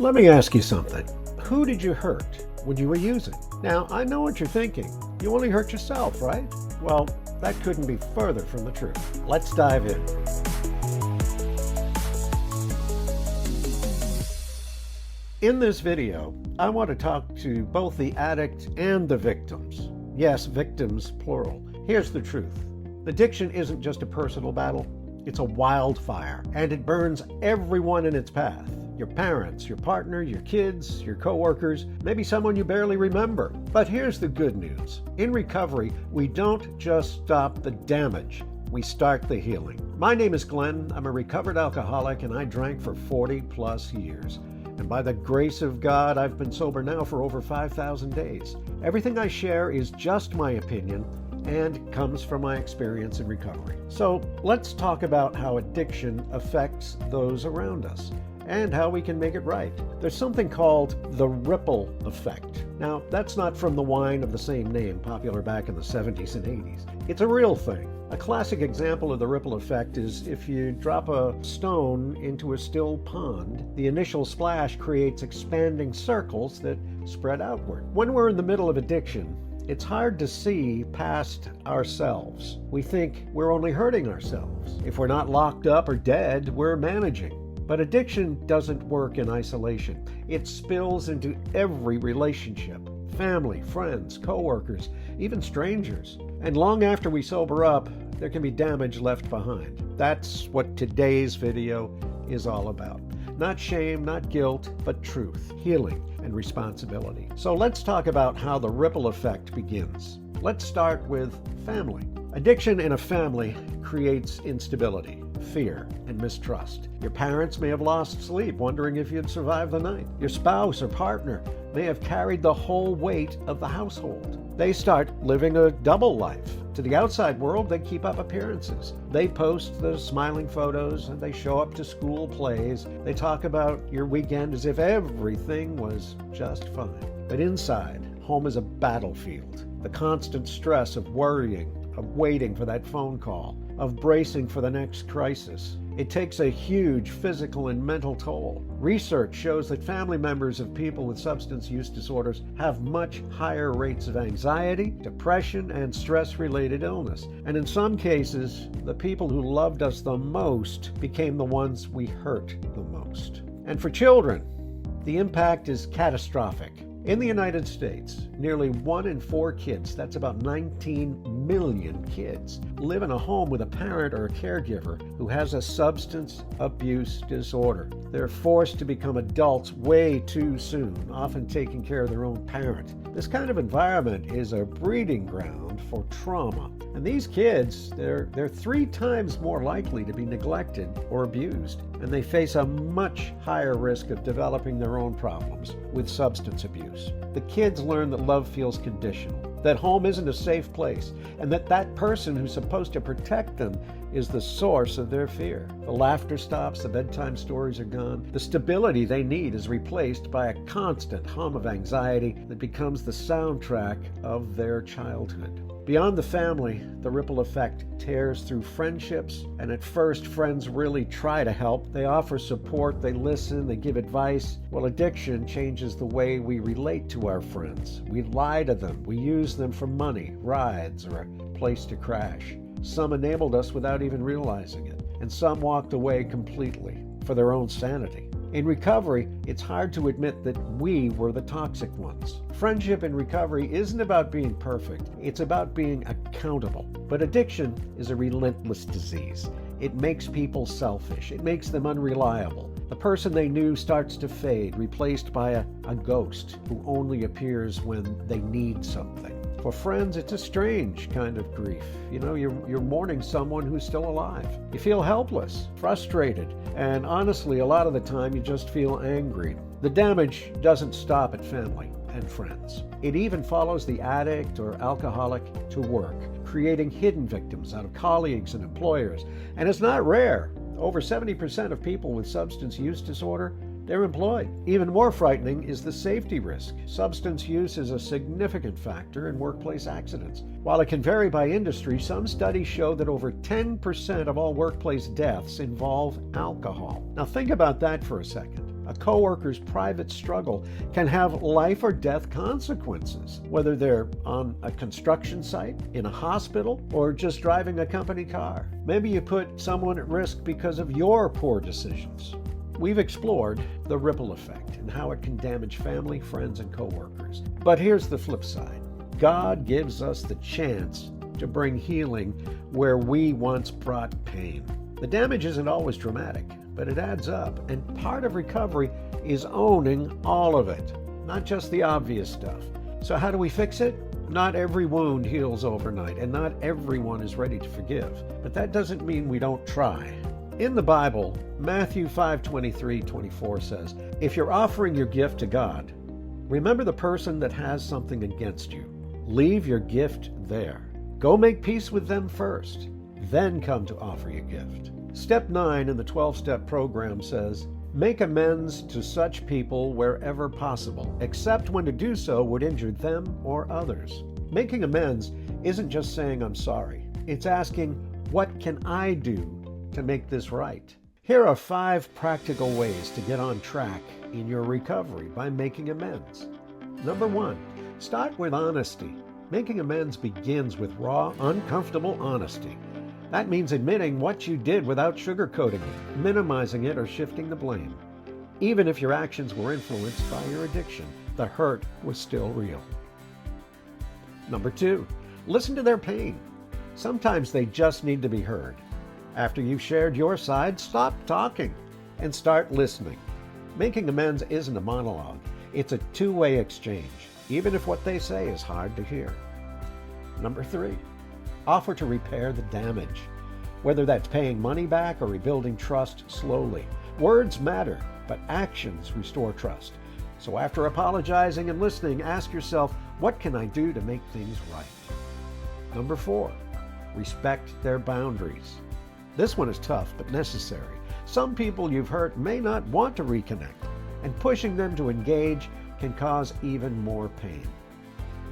Let me ask you something. Who did you hurt when you were using? Now, I know what you're thinking. You only hurt yourself, right? Well, that couldn't be further from the truth. Let's dive in. In this video, I want to talk to both the addict and the victims. Yes, victims, plural. Here's the truth. Addiction isn't just a personal battle. It's a wildfire, and it burns everyone in its path. Your parents, your partner, your kids, your coworkers, maybe someone you barely remember. But here's the good news. In recovery, we don't just stop the damage. We start the healing. My name is Glenn. I'm a recovered alcoholic, and I drank for 40 plus years. And by the grace of God, I've been sober now for over 5,000 days. Everything I share is just my opinion and comes from my experience in recovery. So let's talk about how addiction affects those around us and how we can make it right. There's something called the ripple effect. Now, that's not from the wine of the same name, popular back in the 70s and 80s. It's a real thing. A classic example of the ripple effect is if you drop a stone into a still pond, the initial splash creates expanding circles that spread outward. When we're in the middle of addiction, it's hard to see past ourselves. We think we're only hurting ourselves. If we're not locked up or dead, we're managing. But addiction doesn't work in isolation. It spills into every relationship, family, friends, coworkers, even strangers. And long after we sober up, there can be damage left behind. That's what today's video is all about. Not shame, not guilt, but truth, healing, and responsibility. So let's talk about how the ripple effect begins. Let's start with family. Addiction in a family creates instability, fear, and mistrust. Your parents may have lost sleep, wondering if you'd survive the night. Your spouse or partner may have carried the whole weight of the household. They start living a double life. To the outside world, they keep up appearances. They post the smiling photos and they show up to school plays. They talk about your weekend as if everything was just fine. But inside, home is a battlefield. The constant stress of worrying, of waiting for that phone call, of bracing for the next crisis. It takes a huge physical and mental toll. Research shows that family members of people with substance use disorders have much higher rates of anxiety, depression, and stress-related illness. And in some cases, the people who loved us the most became the ones we hurt the most. And for children, the impact is catastrophic. In the United States, nearly 1 in 4 kids, that's about 19 million kids, live in a home with a parent or a caregiver who has a substance abuse disorder. They're forced to become adults way too soon, often taking care of their own parent. This kind of environment is a breeding ground for trauma. And these kids, they're 3 times more likely to be neglected or abused, and they face a much higher risk of developing their own problems with substance abuse. The kids learn that love feels conditional, that home isn't a safe place, and that person who's supposed to protect them is the source of their fear. The laughter stops, the bedtime stories are gone. The stability they need is replaced by a constant hum of anxiety that becomes the soundtrack of their childhood. Beyond the family, the ripple effect tears through friendships, and at first friends really try to help. They offer support, they listen, they give advice. Well, addiction changes the way we relate to our friends. We lie to them, we use them for money, rides, or a place to crash. Some enabled us without even realizing it, and some walked away completely for their own sanity. In recovery, it's hard to admit that we were the toxic ones. Friendship in recovery isn't about being perfect, it's about being accountable. But addiction is a relentless disease. It makes people selfish, it makes them unreliable. The person they knew starts to fade, replaced by a ghost who only appears when they need something. For friends, it's a strange kind of grief. You know, you're mourning someone who's still alive. You feel helpless, frustrated, and honestly, a lot of the time you just feel angry. The damage doesn't stop at family and friends. It even follows the addict or alcoholic to work, creating hidden victims out of colleagues and employers. And it's not rare. Over 70% of people with substance use disorder, they're employed. Even more frightening is the safety risk. Substance use is a significant factor in workplace accidents. While it can vary by industry, some studies show that over 10% of all workplace deaths involve alcohol. Now think about that for a second. A coworker's private struggle can have life or death consequences, whether they're on a construction site, in a hospital, or just driving a company car. Maybe you put someone at risk because of your poor decisions. We've explored the ripple effect and how it can damage family, friends, and coworkers. But here's the flip side. God gives us the chance to bring healing where we once brought pain. The damage isn't always dramatic, but it adds up, and part of recovery is owning all of it, not just the obvious stuff. So how do we fix it? Not every wound heals overnight, and not everyone is ready to forgive. But that doesn't mean we don't try. In the Bible, Matthew 5:23-24 says, "If you're offering your gift to God, remember the person that has something against you. Leave your gift there. Go make peace with them first, then come to offer your gift." Step 9 in the 12-step program says, "Make amends to such people wherever possible, except when to do so would injure them or others." Making amends isn't just saying I'm sorry. It's asking, what can I do to make this right? Here are 5 practical ways to get on track in your recovery by making amends. Number 1, start with honesty. Making amends begins with raw, uncomfortable honesty. That means admitting what you did without sugarcoating it, minimizing it, or shifting the blame. Even if your actions were influenced by your addiction, the hurt was still real. Number 2, listen to their pain. Sometimes they just need to be heard. After you've shared your side, stop talking and start listening. Making amends isn't a monologue. It's a two-way exchange, even if what they say is hard to hear. Number 3, offer to repair the damage, whether that's paying money back or rebuilding trust slowly. Words matter, but actions restore trust. So after apologizing and listening, ask yourself, what can I do to make things right? Number 4, respect their boundaries. This one is tough but necessary. Some people you've hurt may not want to reconnect, and pushing them to engage can cause even more pain.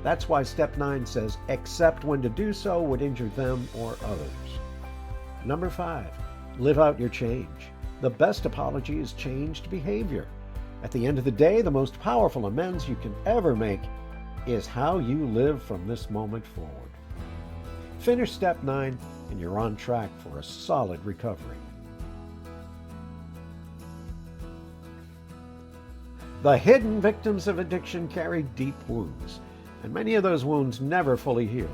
That's why step 9 says, except when to do so would injure them or others. Number 5, live out your change. The best apology is changed behavior. At the end of the day, the most powerful amends you can ever make is how you live from this moment forward. Finish step 9 and you're on track for a solid recovery. The hidden victims of addiction carry deep wounds, and many of those wounds never fully heal.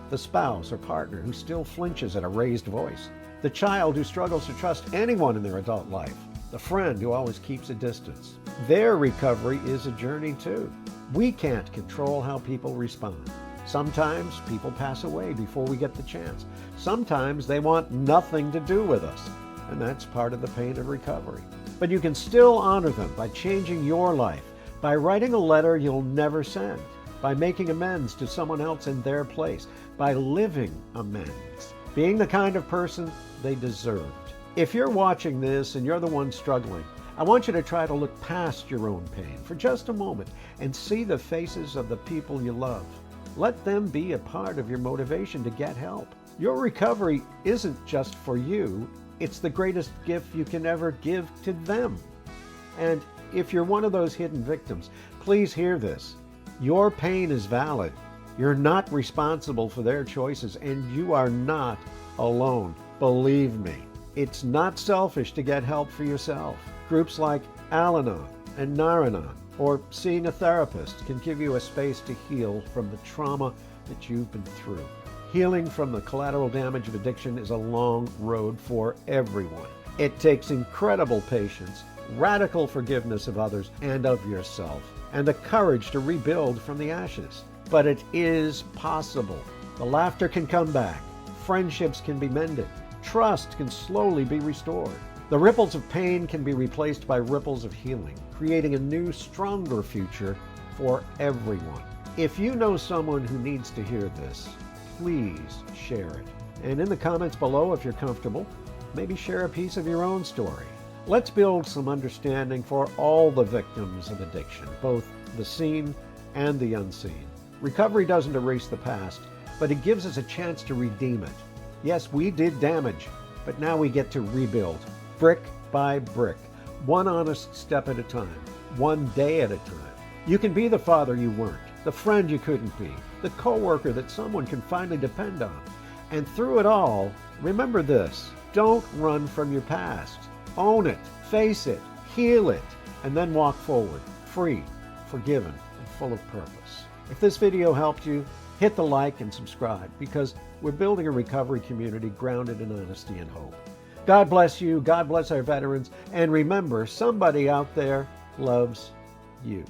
The spouse or partner who still flinches at a raised voice, the child who struggles to trust anyone in their adult life, the friend who always keeps a distance. Their recovery is a journey too. We can't control how people respond. Sometimes people pass away before we get the chance. Sometimes they want nothing to do with us, and that's part of the pain of recovery. But you can still honor them by changing your life, by writing a letter you'll never send, by making amends to someone else in their place, by living amends, being the kind of person they deserved. If you're watching this and you're the one struggling, I want you to try to look past your own pain for just a moment and see the faces of the people you love. Let them be a part of your motivation to get help. Your recovery isn't just for you, it's the greatest gift you can ever give to them. And if you're one of those hidden victims, please hear this. Your pain is valid. You're not responsible for their choices, and you are not alone. Believe me, it's not selfish to get help for yourself. Groups like Al-Anon and Nar-Anon or seeing a therapist can give you a space to heal from the trauma that you've been through. Healing from the collateral damage of addiction is a long road for everyone. It takes incredible patience, radical forgiveness of others and of yourself, and the courage to rebuild from the ashes. But it is possible. The laughter can come back. Friendships can be mended. Trust can slowly be restored. The ripples of pain can be replaced by ripples of healing, creating a new, stronger future for everyone. If you know someone who needs to hear this, please share it. And in the comments below, if you're comfortable, maybe share a piece of your own story. Let's build some understanding for all the victims of addiction, both the seen and the unseen. Recovery doesn't erase the past, but it gives us a chance to redeem it. Yes, we did damage, but now we get to rebuild, brick by brick, one honest step at a time, one day at a time. You can be the father you weren't, the friend you couldn't be, the coworker that someone can finally depend on. And through it all, remember this: don't run from your past. Own it, face it, heal it, and then walk forward, free, forgiven, and full of purpose. If this video helped you, hit the like and subscribe, because we're building a recovery community grounded in honesty and hope. God bless you, God bless our veterans, and remember, somebody out there loves you.